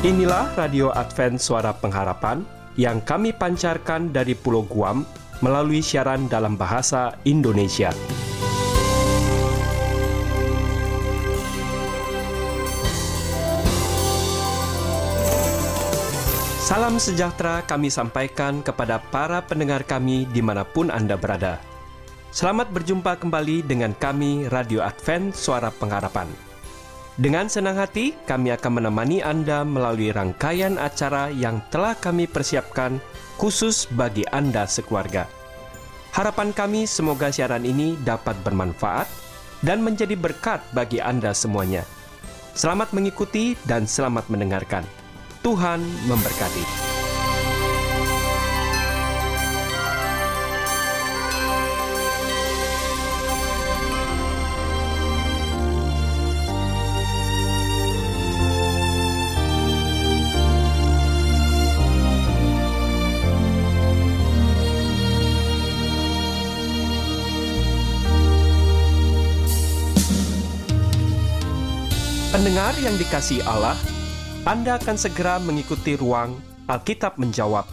Inilah Radio Advent Suara Pengharapan yang kami pancarkan dari Pulau Guam melalui siaran dalam bahasa Indonesia. Salam sejahtera kami sampaikan kepada para pendengar kami dimanapun Anda berada. Selamat berjumpa kembali dengan kami Radio Advent Suara Pengharapan. Dengan senang hati, kami akan menemani Anda melalui rangkaian acara yang telah kami persiapkan khusus bagi Anda sekeluarga. Harapan kami semoga siaran ini dapat bermanfaat dan menjadi berkat bagi Anda semuanya. Selamat mengikuti dan selamat mendengarkan. Tuhan memberkati. Pendengar yang dikasihi Allah, Anda akan segera mengikuti ruang Alkitab Menjawab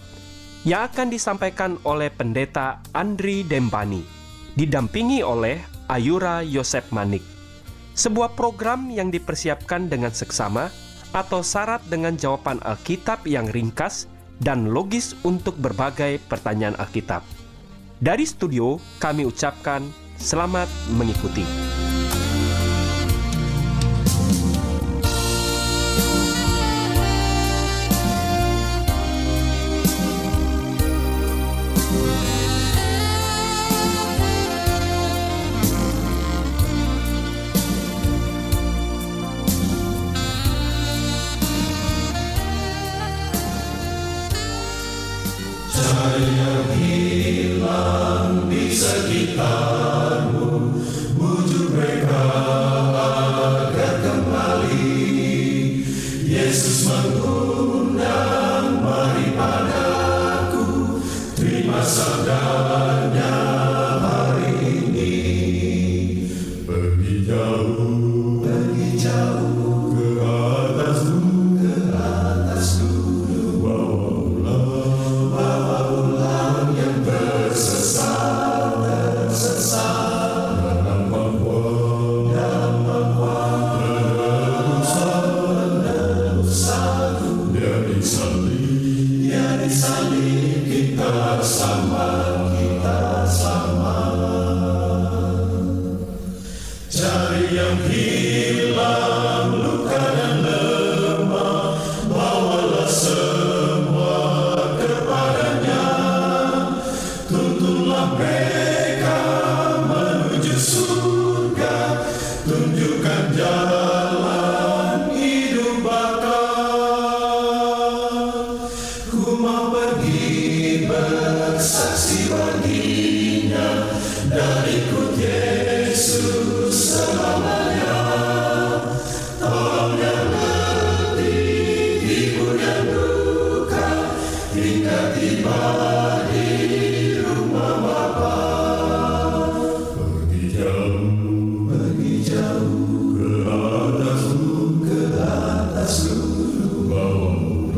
yang akan disampaikan oleh Pendeta Andri Dembani, didampingi oleh Ayura Yosef Manik. Sebuah program yang dipersiapkan dengan seksama atau syarat dengan jawaban Alkitab yang ringkas dan logis untuk berbagai pertanyaan Alkitab. Dari studio, kami ucapkan selamat mengikuti. Yang hilang di sekitarmu, bujuk mereka agar kembali. Yesus mengundang, mari padaku, terima sabdanya hari ini. Pergi jauh ke atas gunung, bawa yang tersesat dalam penebusan. Dia disalib, kita selamat. Cari yang hilang, luka dan lemah, bawalah semua kepadanya. Tuntunlah mereka menuju surga, tunjukkan jalan hidup bakal. Ku mau pergi bersaksi baginya dan ikut Yesus selamanya. Tolong yang letih, hibur yang duka, hingga tiba di rumah Bapa. Pergi jauh ke atas gunung,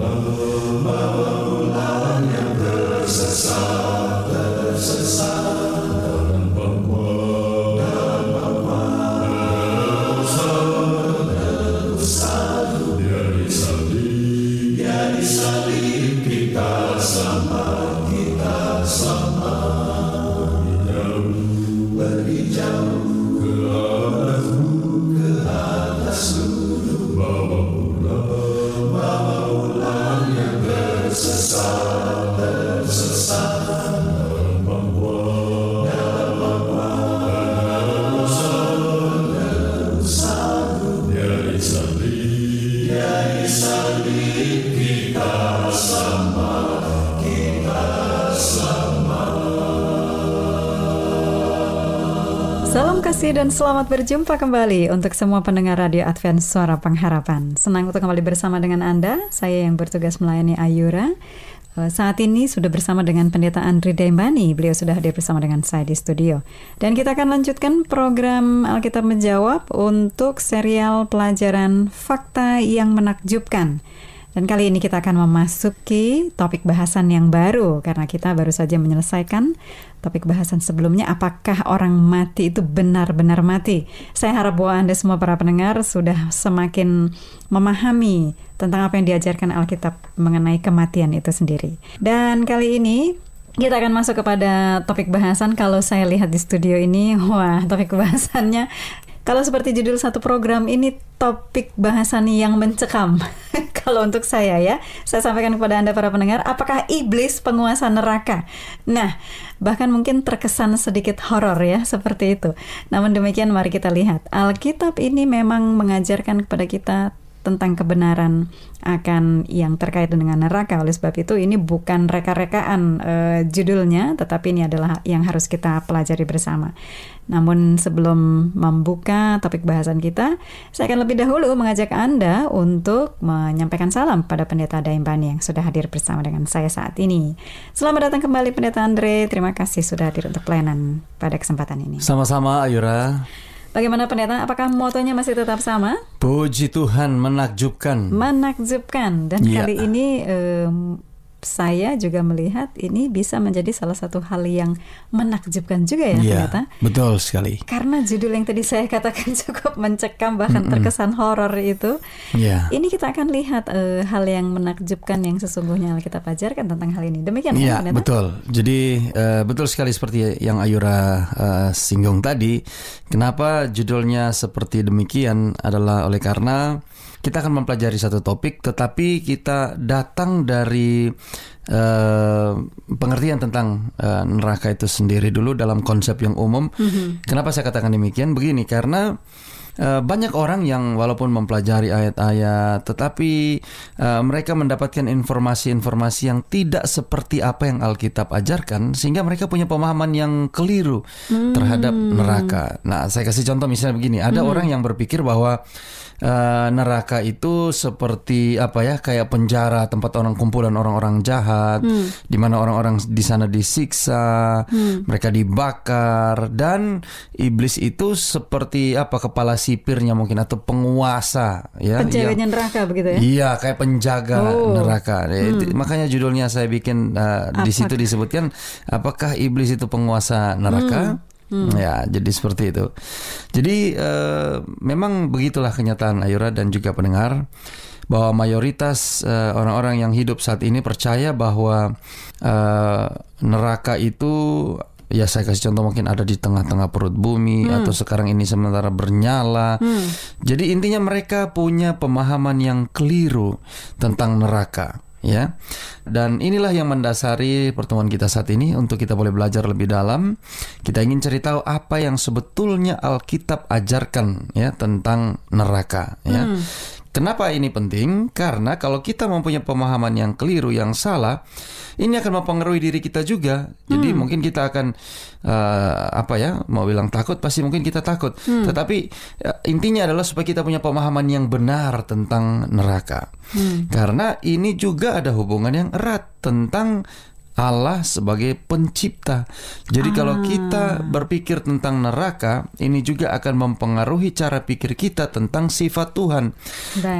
bawa pulang yang tersesat dalam penebusan. Dia disalib, kita selamat. Pergi jauh ke atas gunung, bawa pulang yang tersesat dalam penebusan. Dia disalib, kita selamat. Salam kasih dan selamat berjumpa kembali untuk semua pendengar Radio Advent Suara Pengharapan. Senang untuk kembali bersama dengan Anda. Saya yang bertugas melayani Ayura. Saat ini sudah bersama dengan Pendeta Andri Dembani. Beliau sudah hadir bersama dengan saya di studio. Dan kita akan lanjutkan program Alkitab Menjawab untuk serial pelajaran Fakta yang Menakjubkan. Dan kali ini kita akan memasuki topik bahasan yang baru, karena kita baru saja menyelesaikan topik bahasan sebelumnya, apakah orang mati itu benar-benar mati. Saya harap bahwa Anda semua para pendengar sudah semakin memahami tentang apa yang diajarkan Alkitab mengenai kematian itu sendiri. Dan kali ini kita akan masuk kepada topik bahasan. Kalau saya lihat di studio ini, wah, topik bahasannya, kalau seperti judul satu program ini, topik bahasan yang mencekam. Kalau untuk saya ya, saya sampaikan kepada Anda para pendengar, apakah iblis penguasa neraka? Nah, bahkan mungkin terkesan sedikit horor ya, seperti itu. Namun demikian, mari kita lihat. Alkitab ini memang mengajarkan kepada kita tentang kebenaran akan yang terkait dengan neraka. Oleh sebab itu ini bukan reka-rekaan judulnya, tetapi ini adalah yang harus kita pelajari bersama. Namun sebelum membuka topik bahasan kita, saya akan lebih dahulu mengajak Anda untuk menyampaikan salam pada Pendeta Daim Bani yang sudah hadir bersama dengan saya saat ini. Selamat datang kembali Pendeta Andre, terima kasih sudah hadir untuk pelayanan pada kesempatan ini. Sama-sama Ayura. Bagaimana pendeta? Apakah motonya masih tetap sama? Puji Tuhan, menakjubkan. Menakjubkan. Dan kali ini saya juga melihat ini bisa menjadi salah satu hal yang menakjubkan juga ya, pendeta. Betul sekali. Karena judul yang tadi saya katakan cukup mencekam, bahkan terkesan horor itu. Ini kita akan lihat hal yang menakjubkan yang sesungguhnya Alkitab ajarkan tentang hal ini. Demikian ya, pendeta? Betul. Jadi betul sekali seperti yang Ayura singgung tadi. Kenapa judulnya seperti demikian adalah oleh karena kita akan mempelajari satu topik, tetapi kita datang dari pengertian tentang neraka itu sendiri dulu dalam konsep yang umum. Kenapa saya katakan demikian? Begini, karena banyak orang yang walaupun mempelajari ayat-ayat, tetapi mereka mendapatkan informasi-informasi yang tidak seperti apa yang Alkitab ajarkan, sehingga mereka punya pemahaman yang keliru terhadap neraka. Nah, saya kasih contoh misalnya begini, ada orang yang berpikir bahwa neraka itu seperti apa ya, kayak penjara, tempat orang kumpulan orang-orang jahat, di mana orang-orang di sana disiksa, mereka dibakar, dan iblis itu seperti apa, kepala sipirnya mungkin, atau penguasa ya, penjaganya neraka begitu ya. Iya, kayak penjaga neraka. Makanya judulnya saya bikin di situ disebutkan, apakah iblis itu penguasa neraka? Ya, jadi seperti itu. Jadi memang begitulah kenyataan Ayura dan juga pendengar, bahwa mayoritas orang-orang yang hidup saat ini percaya bahwa neraka itu, ya saya kasih contoh, mungkin ada di tengah-tengah perut bumi, atau sekarang ini sementara bernyala. Jadi intinya mereka punya pemahaman yang keliru tentang neraka. Ya, dan inilah yang mendasari pertemuan kita saat ini untuk kita boleh belajar lebih dalam. Kita ingin cari tahu apa yang sebetulnya Alkitab ajarkan ya tentang neraka. Ya, kenapa ini penting? Karena kalau kita mempunyai pemahaman yang keliru, yang salah, ini akan mempengaruhi diri kita juga. Jadi mungkin kita akan mau bilang takut, pasti mungkin kita takut. Tetapi intinya adalah supaya kita punya pemahaman yang benar tentang neraka. Karena ini juga ada hubungan yang erat tentang Allah sebagai pencipta. Jadi kalau kita berpikir tentang neraka, ini juga akan mempengaruhi cara pikir kita tentang sifat Tuhan.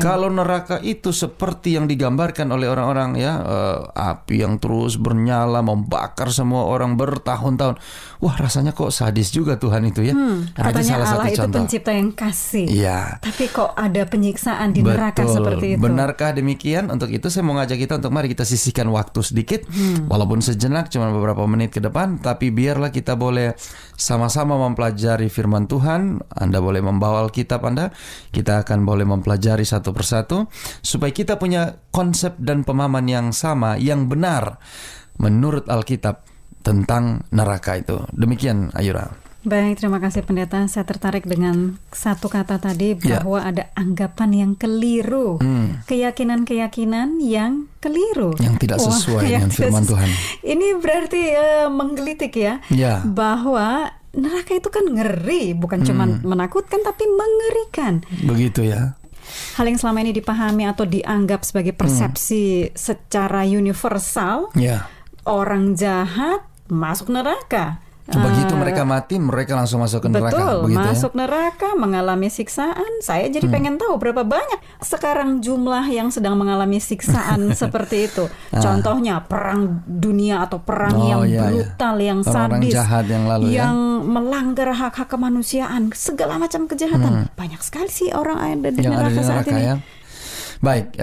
Kalau neraka itu seperti yang digambarkan oleh orang-orang ya, api yang terus bernyala membakar semua orang bertahun-tahun. Wah, rasanya kok sadis juga Tuhan itu ya. Katanya salah Allah itu contoh. Pencipta yang kasih. Iya. Tapi kok ada penyiksaan di neraka seperti itu? Benarkah demikian? Untuk itu saya mau ngajak kita untuk mari kita sisihkan waktu sedikit. Walaupun sejenak, cuma beberapa menit ke depan, tapi biarlah kita boleh sama-sama mempelajari firman Tuhan. Anda boleh membawa Alkitab Anda, kita akan boleh mempelajari satu persatu, supaya kita punya konsep dan pemahaman yang sama, yang benar menurut Alkitab tentang neraka itu. Demikian Ayura. Baik, terima kasih pendeta. Saya tertarik dengan satu kata tadi, bahwa ada anggapan yang keliru, keyakinan-keyakinan yang keliru, yang tidak sesuai dengan firman Tuhan. Ini berarti menggelitik ya, bahwa neraka itu kan ngeri, bukan cuma menakutkan tapi mengerikan. Begitu ya. Hal yang selama ini dipahami atau dianggap sebagai persepsi secara universal, orang jahat masuk neraka. Begitu mereka mati, mereka langsung masuk ke neraka. Betul, begitu masuk neraka, mengalami siksaan. Saya jadi pengen tahu berapa banyak sekarang jumlah yang sedang mengalami siksaan seperti itu. Contohnya perang dunia atau perang yang brutal, yang orang-orang sadis, jahat yang lalu yang melanggar hak-hak kemanusiaan, segala macam kejahatan. Banyak sekali sih orang ada di neraka saat ini. Ya. Baik,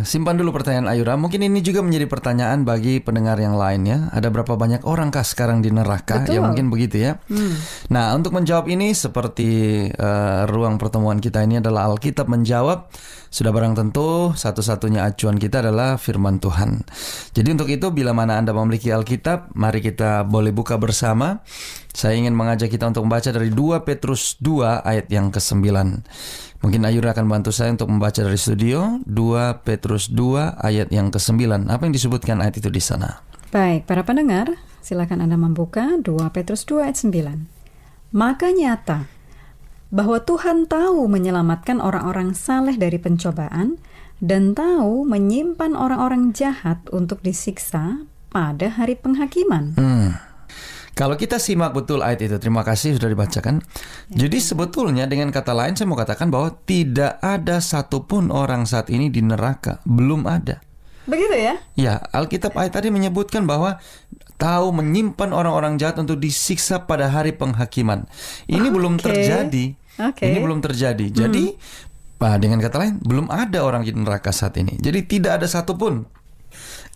simpan dulu pertanyaan Ayura. Mungkin ini juga menjadi pertanyaan bagi pendengar yang lain ya. Ada berapa banyak orangkah sekarang di neraka? Betul. Ya mungkin begitu ya. Nah, untuk menjawab ini seperti ruang pertemuan kita ini adalah Alkitab menjawab. Sudah barang tentu satu-satunya acuan kita adalah firman Tuhan. Jadi untuk itu bila mana Anda memiliki Alkitab, mari kita boleh buka bersama. Saya ingin mengajak kita untuk membaca dari 2 Petrus 2 ayat yang ke-9. Mungkin Ayura akan bantu saya untuk membaca dari studio. 2 Petrus 2 ayat yang ke-9. Apa yang disebutkan ayat itu di sana? Baik, para pendengar, silakan Anda membuka 2 Petrus 2 ayat 9. Maka nyata bahwa Tuhan tahu menyelamatkan orang-orang saleh dari pencobaan dan tahu menyimpan orang-orang jahat untuk disiksa pada hari penghakiman. Kalau kita simak betul ayat itu, terima kasih sudah dibacakan. Jadi sebetulnya dengan kata lain saya mau katakan bahwa tidak ada satupun orang saat ini di neraka. Belum ada. Begitu ya? Ya, Alkitab ayat tadi menyebutkan bahwa tahu menyimpan orang-orang jahat untuk disiksa pada hari penghakiman. Ini belum terjadi. Ini belum terjadi. Jadi, dengan kata lain, belum ada orang di neraka saat ini. Jadi tidak ada satupun.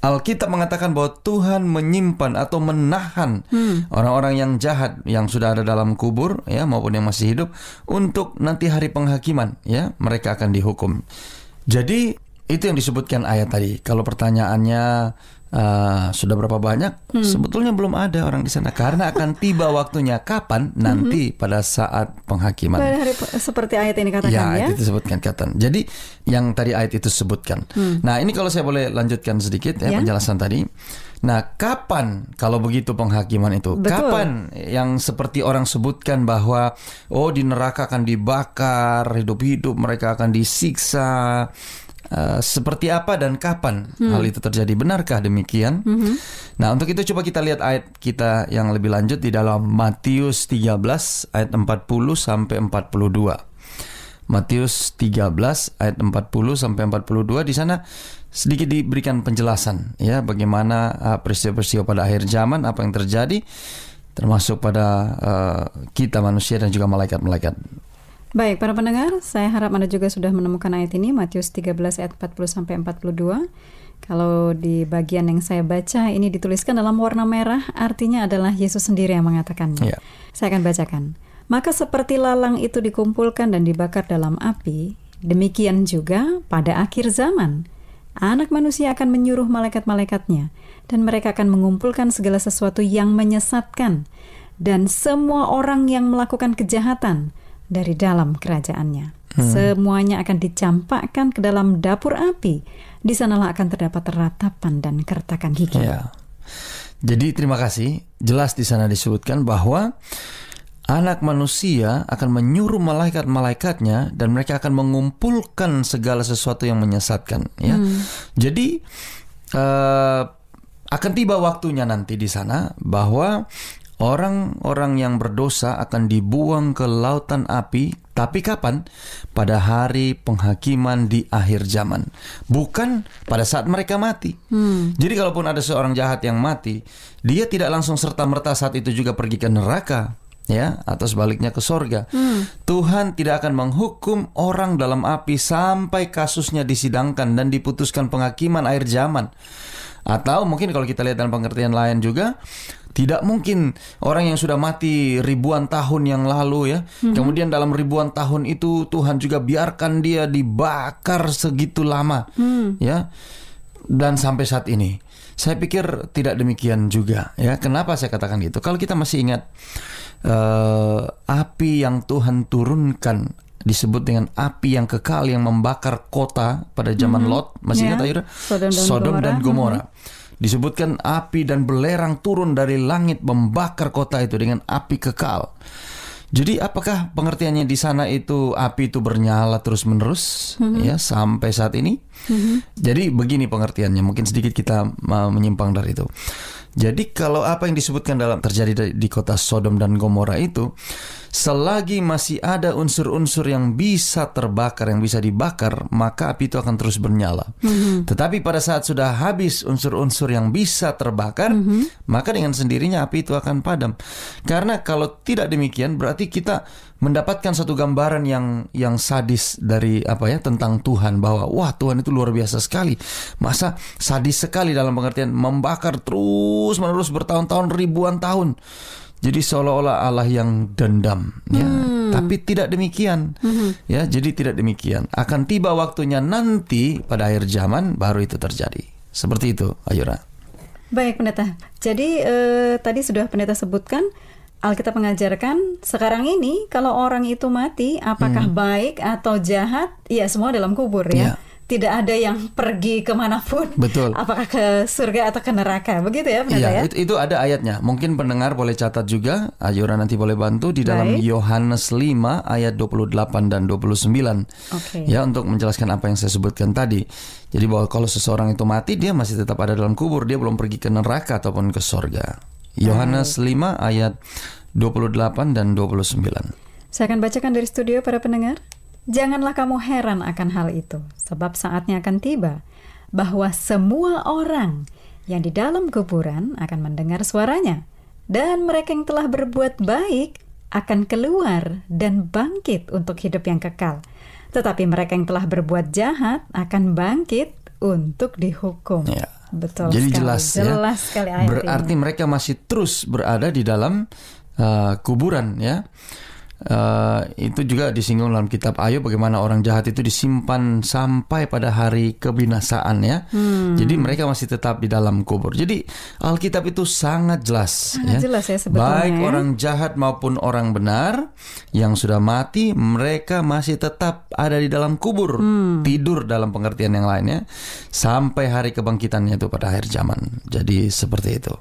Alkitab mengatakan bahwa Tuhan menyimpan atau menahan orang-orang yang jahat yang sudah ada dalam kubur ya maupun yang masih hidup untuk nanti hari penghakiman ya mereka akan dihukum. Jadi itu yang disebutkan ayat tadi. Kalau pertanyaannya sudah berapa banyak? Sebetulnya belum ada orang di sana karena akan tiba waktunya kapan nanti pada saat penghakiman. Pada hari seperti ayat ini katakan ya. Ya, itu disebutkan katan. Jadi yang tadi ayat itu sebutkan. Nah, ini kalau saya boleh lanjutkan sedikit ya penjelasan tadi. Nah, kapan kalau begitu penghakiman itu? Betul. Kapan yang seperti orang sebutkan bahwa di neraka akan dibakar, hidup-hidup mereka akan disiksa. Seperti apa dan kapan hal itu terjadi? Benarkah demikian? Nah, untuk itu coba kita lihat ayat kita yang lebih lanjut di dalam Matius 13 ayat 40 sampai 42. Matius 13 ayat 40 sampai 42, di sana sedikit diberikan penjelasan ya bagaimana peristiwa-peristiwa pada akhir zaman, apa yang terjadi termasuk pada kita manusia dan juga malaikat-malaikat. Baik, para pendengar, saya harap Anda juga sudah menemukan ayat ini, Matius 13 ayat 40-42. Kalau di bagian yang saya baca, ini dituliskan dalam warna merah, artinya adalah Yesus sendiri yang mengatakannya. Yeah. Saya akan bacakan. Maka seperti lalang itu dikumpulkan dan dibakar dalam api, demikian juga pada akhir zaman. Anak manusia akan menyuruh malaikat-malaikatnya, dan mereka akan mengumpulkan segala sesuatu yang menyesatkan, dan semua orang yang melakukan kejahatan, dari dalam kerajaannya. Semuanya akan dicampakkan ke dalam dapur api. Di sanalah akan terdapat ratapan dan kertakan gigi. Ya. Jadi terima kasih. Jelas di sana disebutkan bahwa Anak manusia akan menyuruh malaikat-malaikatnya dan mereka akan mengumpulkan segala sesuatu yang menyesatkan. Ya. Jadi akan tiba waktunya nanti di sana bahwa orang-orang yang berdosa akan dibuang ke lautan api. Tapi kapan? Pada hari penghakiman di akhir zaman. Bukan pada saat mereka mati. Jadi kalaupun ada seorang jahat yang mati, dia tidak langsung serta-merta saat itu juga pergi ke neraka, ya, atau sebaliknya ke sorga. Tuhan tidak akan menghukum orang dalam api sampai kasusnya disidangkan dan diputuskan penghakiman akhir zaman. Atau mungkin kalau kita lihat dalam pengertian lain juga, tidak mungkin orang yang sudah mati ribuan tahun yang lalu, ya, kemudian dalam ribuan tahun itu Tuhan juga biarkan dia dibakar segitu lama, ya, dan sampai saat ini. Saya pikir tidak demikian juga, ya. Kenapa saya katakan gitu? Kalau kita masih ingat api yang Tuhan turunkan disebut dengan api yang kekal yang membakar kota pada zaman Lot, masih ingat Ayura? Sodom dan Gomora. Disebutkan api dan belerang turun dari langit membakar kota itu dengan api kekal. Jadi apakah pengertiannya di sana itu api itu bernyala terus-menerus ya sampai saat ini? Jadi begini pengertiannya, mungkin sedikit kita menyimpang dari itu. Jadi kalau apa yang disebutkan dalam terjadi di kota Sodom dan Gomora itu, selagi masih ada unsur-unsur yang bisa terbakar, yang bisa dibakar, maka api itu akan terus bernyala. Tetapi pada saat sudah habis unsur-unsur yang bisa terbakar, maka dengan sendirinya api itu akan padam. Karena kalau tidak demikian, berarti kita mendapatkan satu gambaran yang sadis dari tentang Tuhan, bahwa wah, Tuhan itu luar biasa sekali. Masa sadis sekali dalam pengertian membakar terus menerus bertahun-tahun, ribuan tahun. Jadi seolah-olah Allah yang dendam, ya. Tapi tidak demikian, ya. Jadi tidak demikian. Akan tiba waktunya nanti pada akhir zaman baru itu terjadi. Seperti itu, Ayura. Baik, Pendeta. Jadi tadi sudah Pendeta sebutkan, Alkitab mengajarkan sekarang ini kalau orang itu mati, apakah baik atau jahat, ya semua dalam kubur, ya. Tidak ada yang pergi kemanapun. Betul. Apakah ke surga atau ke neraka, begitu ya, Pendeta, ya? Itu ada ayatnya. Mungkin pendengar boleh catat juga, Ayura nanti boleh bantu di dalam Yohanes 5 ayat 28 dan 29. Ya, untuk menjelaskan apa yang saya sebutkan tadi. Jadi bahwa kalau seseorang itu mati, dia masih tetap ada dalam kubur, dia belum pergi ke neraka ataupun ke surga. Yohanes 5 ayat 28 dan 29. Saya akan bacakan dari studio para pendengar. Janganlah kamu heran akan hal itu, sebab saatnya akan tiba bahwa semua orang yang di dalam kuburan akan mendengar suaranya, dan mereka yang telah berbuat baik akan keluar dan bangkit untuk hidup yang kekal. Tetapi mereka yang telah berbuat jahat akan bangkit untuk dihukum. Ya. Betul. Jadi sekali. jelas sekali ayat berarti ini. Mereka masih terus berada di dalam kuburan, ya. Itu juga disinggung dalam kitab Ayub, bagaimana orang jahat itu disimpan sampai pada hari kebinasaan, ya. Jadi mereka masih tetap di dalam kubur. Jadi Alkitab itu sangat jelas, jelas ya, sebetulnya, baik orang jahat maupun orang benar yang sudah mati, mereka masih tetap ada di dalam kubur, tidur dalam pengertian yang lainnya, sampai hari kebangkitannya itu pada akhir zaman. Jadi seperti itu.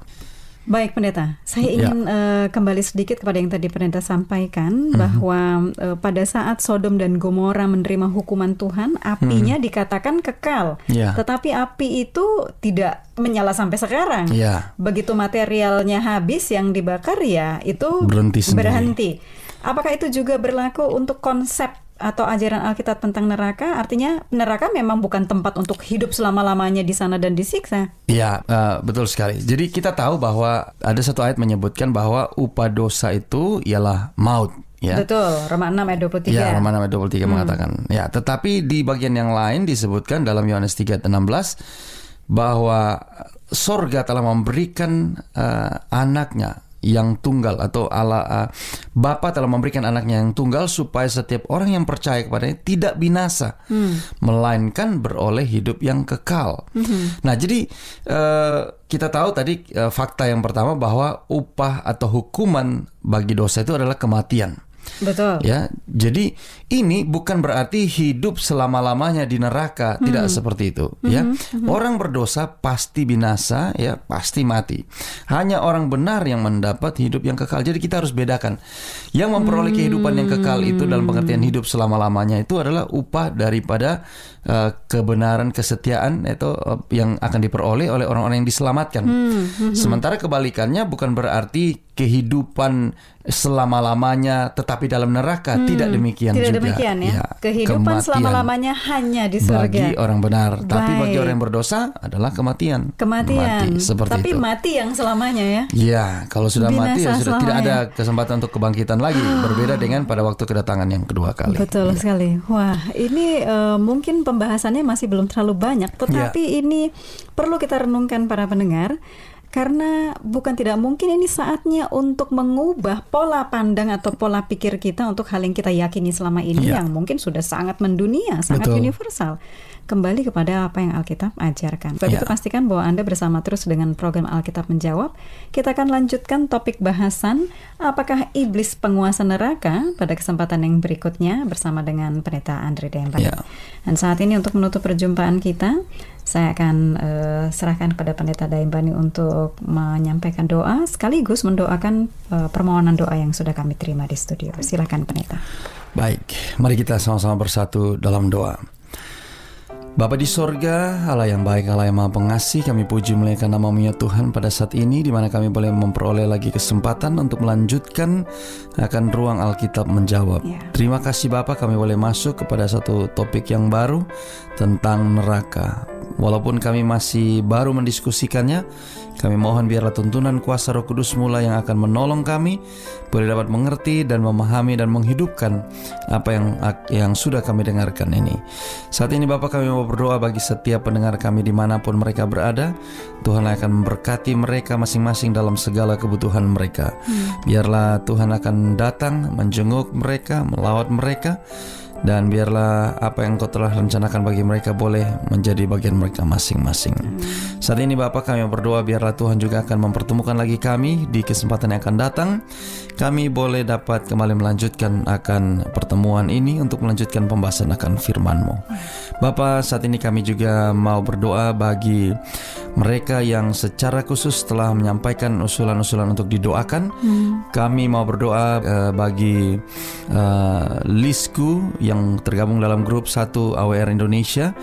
Baik, Pendeta, saya ingin kembali sedikit kepada yang tadi Pendeta sampaikan, bahwa pada saat Sodom dan Gomora menerima hukuman Tuhan, apinya dikatakan kekal, tetapi api itu tidak menyala sampai sekarang. Begitu materialnya habis yang dibakar, ya itu berhenti. Apakah itu juga berlaku untuk konsep atau ajaran Alkitab tentang neraka? Artinya neraka memang bukan tempat untuk hidup selama-lamanya di sana dan disiksa. Ya, betul sekali. Jadi kita tahu bahwa ada satu ayat menyebutkan bahwa upah dosa itu ialah maut. Ya. Betul, Roma 6 ayat 23. Ya, Roma 6 ayat 23 mengatakan. Ya, tetapi di bagian yang lain disebutkan dalam Yohanes 3 ayat 16 bahwa sorga telah memberikan anaknya yang tunggal, atau Allah Bapa telah memberikan anaknya yang tunggal supaya setiap orang yang percaya kepadanya tidak binasa, melainkan beroleh hidup yang kekal. Nah, jadi kita tahu tadi fakta yang pertama bahwa upah atau hukuman bagi dosa itu adalah kematian. Betul. Ya, jadi ini bukan berarti hidup selama-lamanya di neraka, tidak seperti itu. Ya, orang berdosa pasti binasa, ya pasti mati. Hanya orang benar yang mendapat hidup yang kekal. Jadi kita harus bedakan. Yang memperoleh kehidupan yang kekal itu dalam pengertian hidup selama-lamanya itu adalah upah daripada kebenaran, kesetiaan itu yang akan diperoleh oleh orang-orang yang diselamatkan. Sementara kebalikannya bukan berarti kehidupan selama-lamanya tetapi dalam neraka, tidak demikian tidak juga. Demikian, ya. Kehidupan selama-lamanya hanya di surga bagi orang benar. Tapi bagi orang yang berdosa adalah kematian. Mati, seperti tapi itu. Mati yang selamanya, ya. Ya, kalau sudah binasa mati ya sudah tidak ada selamanya. kesempatan untuk kebangkitan lagi. Berbeda dengan pada waktu kedatangan yang kedua kali. Betul sekali. Wah, ini mungkin pembahasannya masih belum terlalu banyak, tetapi ini perlu kita renungkan para pendengar. Karena bukan tidak mungkin ini saatnya untuk mengubah pola pandang atau pola pikir kita untuk hal yang kita yakini selama ini, yang mungkin sudah sangat mendunia, sangat universal. Kembali kepada apa yang Alkitab ajarkan. Sebab itu pastikan bahwa Anda bersama terus dengan program Alkitab Menjawab. Kita akan lanjutkan topik bahasan apakah iblis penguasa neraka pada kesempatan yang berikutnya bersama dengan Pendeta Andre Dayambani. Dan saat ini untuk menutup perjumpaan kita, saya akan serahkan kepada Pendeta Dayambani untuk menyampaikan doa sekaligus mendoakan permohonan doa yang sudah kami terima di studio. Silakan, Pendeta. Baik, mari kita sama-sama bersatu dalam doa. Bapa di sorga, Allah yang baik, Allah yang maha pengasih, kami puji muliakan nama-Mu ya Tuhan pada saat ini, di mana kami boleh memperoleh lagi kesempatan untuk melanjutkan akan ruang Alkitab menjawab. Terima kasih Bapa, kami boleh masuk kepada satu topik yang baru tentang neraka. Walaupun kami masih baru mendiskusikannya, kami mohon biarlah tuntunan kuasa Roh Kudus mula yang akan menolong kami boleh dapat mengerti dan memahami dan menghidupkan apa yang sudah kami dengarkan ini. Saat ini Bapak, kami mau berdoa bagi setiap pendengar kami dimanapun mereka berada. Tuhan akan memberkati mereka masing-masing dalam segala kebutuhan mereka. Biarlah Tuhan akan datang menjenguk mereka, melawat mereka, dan biarlah apa yang Kau telah rencanakan bagi mereka boleh menjadi bagian mereka masing-masing. Saat ini Bapak, kami berdoa biarlah Tuhan juga akan mempertemukan lagi kami di kesempatan yang akan datang. Kami boleh dapat kembali melanjutkan akan pertemuan ini untuk melanjutkan pembahasan akan firman-Mu. Bapak, saat ini kami juga mau berdoa bagi mereka yang secara khusus telah menyampaikan usulan-usulan untuk didoakan. Kami mau berdoa bagi Lisku yang tergabung dalam grup 1 AWR Indonesia.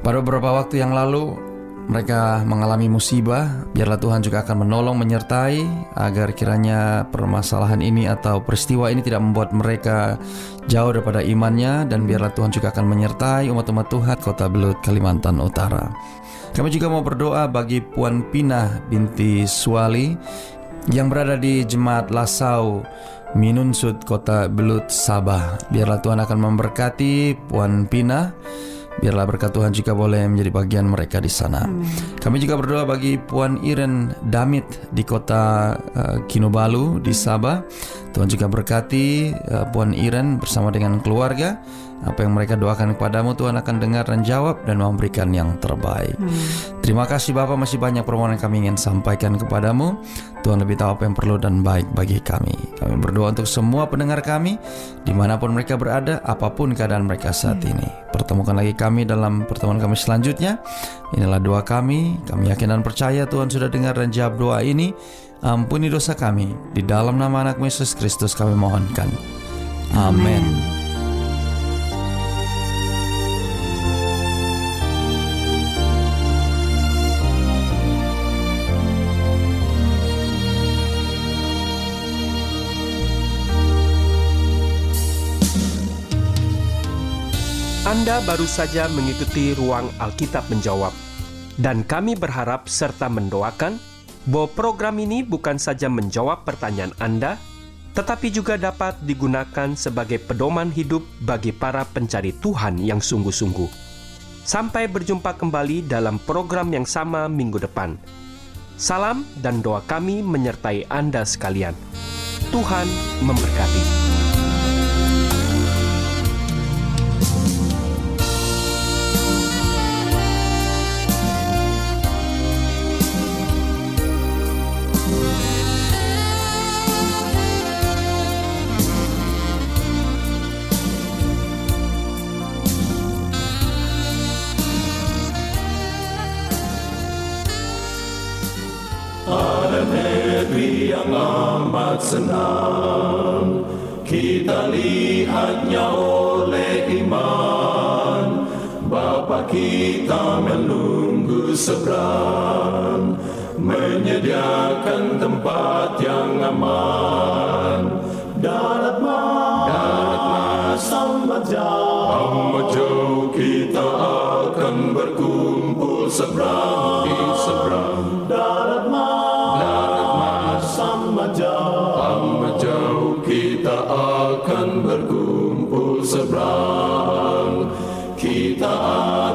Pada beberapa waktu yang lalu mereka mengalami musibah. Biarlah Tuhan juga akan menolong, menyertai agar kiranya permasalahan ini atau peristiwa ini tidak membuat mereka jauh daripada imannya. Dan biarlah Tuhan juga akan menyertai umat-umat Tuhan Kota Belut, Kalimantan Utara. Kami juga mau berdoa bagi Puan Pinah binti Suali yang berada di Jemaat Lasau Minunsut, Kota Belut, Sabah. Biarlah Tuhan akan memberkati Puan Pinah. Biarlah berkat Tuhan juga boleh menjadi bagian mereka di sana. Kami juga berdoa bagi Puan Iren Damit di Kota Kinabalu di Sabah. Tuhan juga berkati Puan Iren bersama dengan keluarga. Apa yang mereka doakan kepadamu, Tuhan akan dengar dan jawab dan memberikan yang terbaik. Terima kasih Bapak, masih banyak permohonan kami ingin sampaikan kepadamu. Tuhan lebih tahu apa yang perlu dan baik bagi kami. Kami berdoa untuk semua pendengar kami dimanapun mereka berada, apapun keadaan mereka saat ini. Pertemukan lagi kami dalam pertemuan kami selanjutnya. Inilah doa kami. Kami yakin dan percaya Tuhan sudah dengar dan jawab doa ini. Ampuni dosa kami. Di dalam nama anak Yesus Kristus kami mohonkan. Amin. Anda baru saja mengikuti ruang Alkitab menjawab, dan kami berharap serta mendoakan bahwa program ini bukan saja menjawab pertanyaan Anda, tetapi juga dapat digunakan sebagai pedoman hidup bagi para pencari Tuhan yang sungguh-sungguh. Sampai berjumpa kembali dalam program yang sama minggu depan. Salam dan doa kami menyertai Anda sekalian. Tuhan memberkati. Ada negeri yang amat senang, kita lihatnya oleh iman. Bapa kita menunggu seberang, menyediakan tempat yang aman. Darat mas amat jauh, kita akan berkumpul seberang di seberang. Darat mas amat jauh, kita akan berkumpul seberang. Kita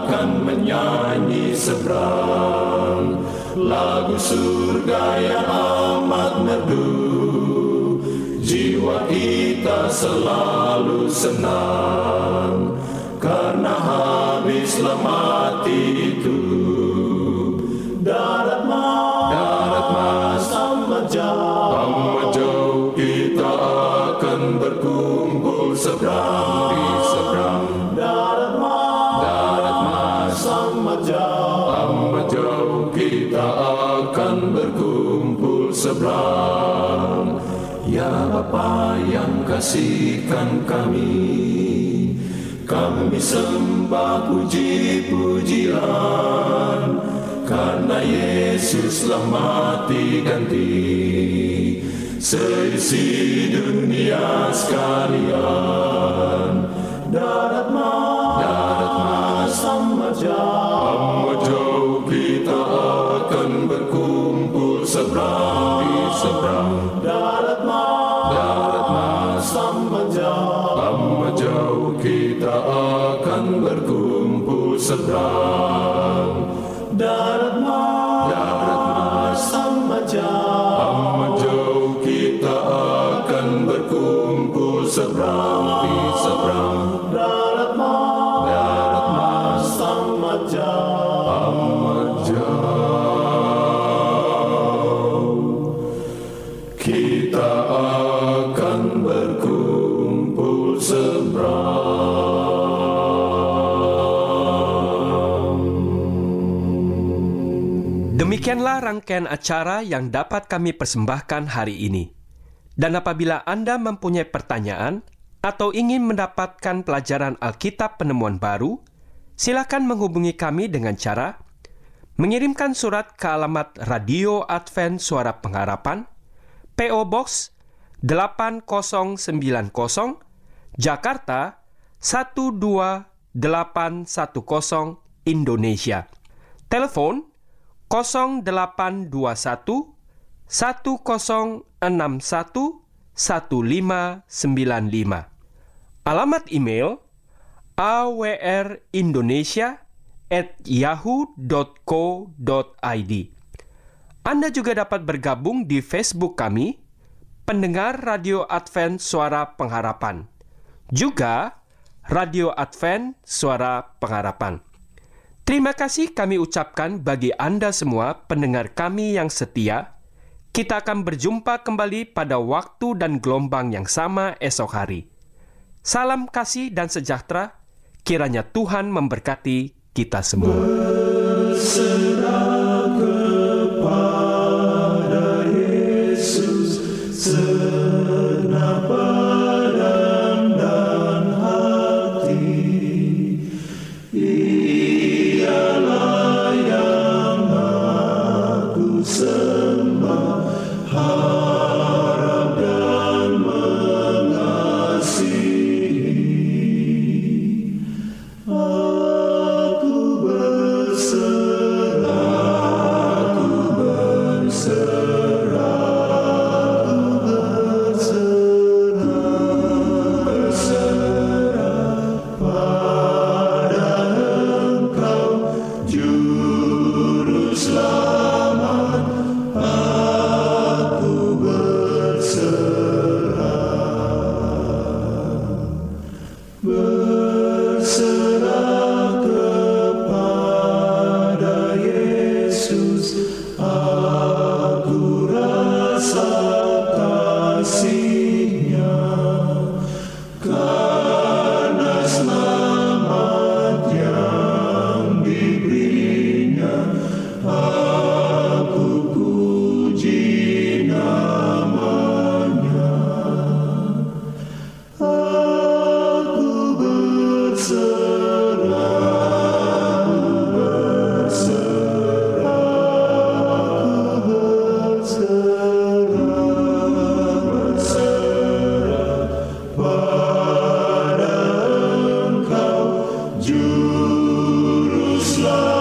akan menyanyi seberang lagu surga yang amat merdu. Jiwa kita selalu senang karena habislah mati itu. Darat mas amat jauh, kita akan berkumpul seberang di seberang. Darat mas amat jauh, kita akan berkumpul seberang. Ya Bapa yang kasihkan kami, kami sembah puji-pujian, karena Yesus telah mati ganti seisi dunia sekalian. Darat mas amat jauh, kita akan berkumpul seberang di seberang. Darat mas amat jauh, kita akan berkumpul seberang. Darat mas amat jauh, kita akan berkumpul seberang di seberang. Darat mas amat jauh, kita akan berkumpul seberang. Demikianlah rangkaian acara yang dapat kami persembahkan hari ini. Dan apabila Anda mempunyai pertanyaan atau ingin mendapatkan pelajaran Alkitab Penemuan Baru, silakan menghubungi kami dengan cara mengirimkan surat ke alamat Radio Advent Suara Pengharapan, P.O. Box 8090, Jakarta 12810, Indonesia. Telepon 0821 1061 1595. Alamat email awrindonesia@yahoo.co.id. Anda juga dapat bergabung di Facebook kami, Pendengar Radio Advent Suara Pengharapan. Juga Radio Advent Suara Pengharapan. Terima kasih kami ucapkan bagi Anda semua pendengar kami yang setia. Kita akan berjumpa kembali pada waktu dan gelombang yang sama esok hari. Salam kasih dan sejahtera, kiranya Tuhan memberkati kita semua. Berserah kepada Yesus, segenap badan dan hati. Ialah yang aku sembah, harap dan mengasihi. Aku berserah, pada Engkau, Juru Selamat. Aku berserah kepada Yesus. Aku rasa kasih-Nya, karena selamat yang diberi-Nya. Aku puji nama-Nya. Aku berserah, pada Engkau, Juru Selamat.